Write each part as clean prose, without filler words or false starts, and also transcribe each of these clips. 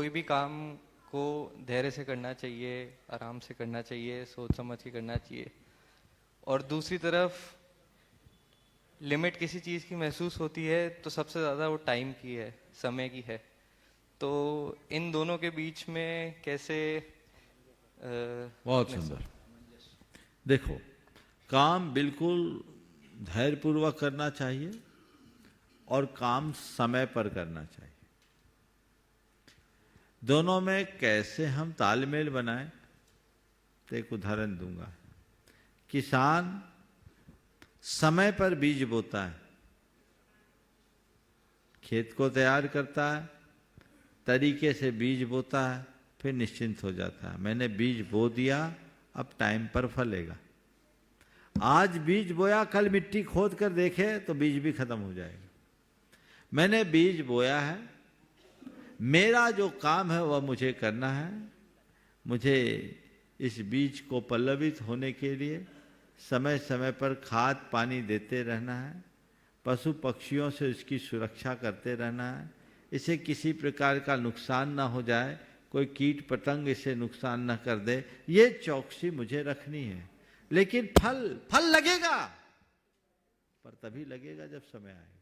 कोई भी काम को धैर्य से करना चाहिए, आराम से करना चाहिए, सोच समझ के करना चाहिए। और दूसरी तरफ लिमिट किसी चीज़ की महसूस होती है तो सबसे ज़्यादा वो टाइम की है, समय की है। तो इन दोनों के बीच में कैसे बहुत अपने सुंदर। देखो, काम बिल्कुल धैर्यपूर्वक करना चाहिए और काम समय पर करना चाहिए। दोनों में कैसे हम तालमेल बनाएं, तो एक उदाहरण दूंगा। किसान समय पर बीज बोता है, खेत को तैयार करता है, तरीके से बीज बोता है, फिर निश्चिंत हो जाता है, मैंने बीज बो दिया, अब टाइम पर फलेगा। आज बीज बोया, कल मिट्टी खोद कर देखे तो बीज भी खत्म हो जाएगा। मैंने बीज बोया है, मेरा जो काम है वह मुझे करना है। मुझे इस बीज को पल्लवित होने के लिए समय समय पर खाद पानी देते रहना है, पशु पक्षियों से इसकी सुरक्षा करते रहना है, इसे किसी प्रकार का नुकसान ना हो जाए, कोई कीट पतंग इसे नुकसान न कर दे, ये चौकसी मुझे रखनी है। लेकिन फल लगेगा, पर तभी लगेगा जब समय आएगा।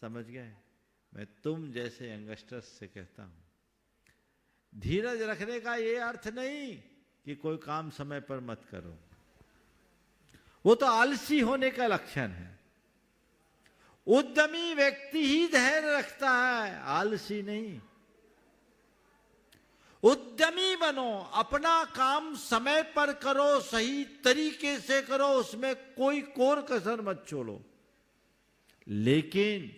समझ गए? मैं तुम जैसे यंगस्टर्स से कहता हूं, धीरज रखने का ये अर्थ नहीं कि कोई काम समय पर मत करो, वो तो आलसी होने का लक्षण है। उद्यमी व्यक्ति ही धैर्य रखता है, आलसी नहीं। उद्यमी बनो, अपना काम समय पर करो, सही तरीके से करो, उसमें कोई कोर कसर मत छोड़ो। लेकिन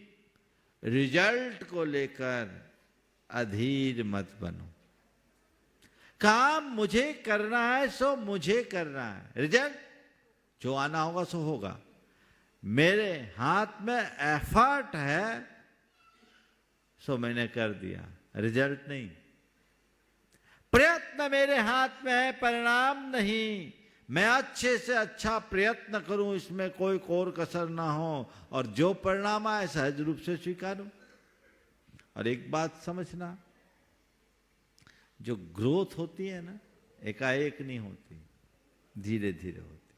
रिजल्ट को लेकर अधीर मत बनो। काम मुझे करना है सो मुझे करना है, रिजल्ट जो आना होगा सो होगा। मेरे हाथ में एफर्ट है सो मैंने कर दिया, रिजल्ट नहीं। प्रयत्न मेरे हाथ में है, परिणाम नहीं। मैं अच्छे से अच्छा प्रयत्न करूं, इसमें कोई कोर कसर ना हो, और जो परिणाम आए सहज रूप से स्वीकारूं। और एक बात समझना, जो ग्रोथ होती है ना, एकाएक नहीं होती, धीरे धीरे होती।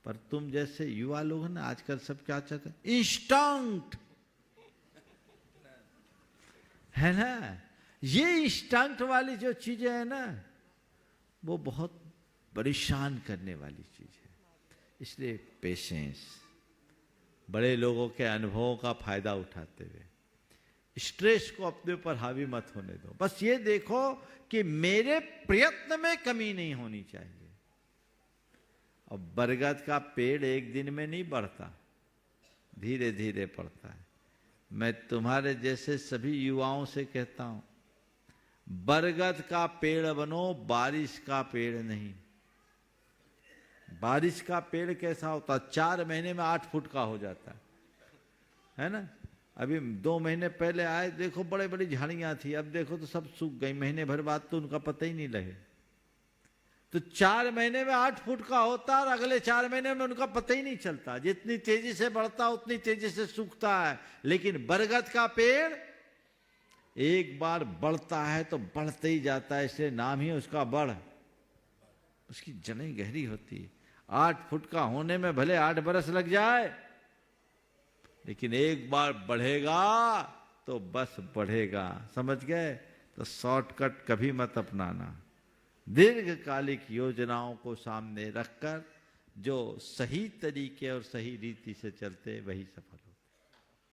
पर तुम जैसे युवा लोग ना आजकल सब क्या चाहते हैं, इंस्टेंट, है ना। ये इंस्टेंट वाली जो चीजें है ना, वो बहुत परेशान करने वाली चीज है। इसलिए पेशेंस, बड़े लोगों के अनुभवों का फायदा उठाते हुए स्ट्रेस को अपने ऊपर हावी मत होने दो। बस ये देखो कि मेरे प्रयत्न में कमी नहीं होनी चाहिए। और बरगद का पेड़ एक दिन में नहीं बढ़ता, धीरे धीरे बढ़ता है। मैं तुम्हारे जैसे सभी युवाओं से कहता हूं, बरगद का पेड़ बनो, बारिश का पेड़ नहीं। बारिश का पेड़ कैसा होता, 4 महीने में 8 फुट का हो जाता है ना। अभी 2 महीने पहले आए, देखो बड़े बड़ी झाड़ियां थी, अब देखो तो सब सूख गई, महीने भर बाद तो उनका पता ही नहीं लगे। तो 4 महीने में 8 फुट का होता, और अगले 4 महीने में उनका पता ही नहीं चलता। जितनी तेजी से बढ़ता उतनी तेजी से सूखता है। लेकिन बरगद का पेड़ एक बार बढ़ता है तो बढ़ते ही जाता है, इसलिए नाम ही उसका बढ़। उसकी जड़ें गहरी होती है। 8 फुट का होने में भले 8 बरस लग जाए, लेकिन एक बार बढ़ेगा तो बस बढ़ेगा। समझ गए? तो शॉर्टकट कभी मत अपनाना। दीर्घकालिक योजनाओं को सामने रखकर जो सही तरीके और सही रीति से चलते, वही सफल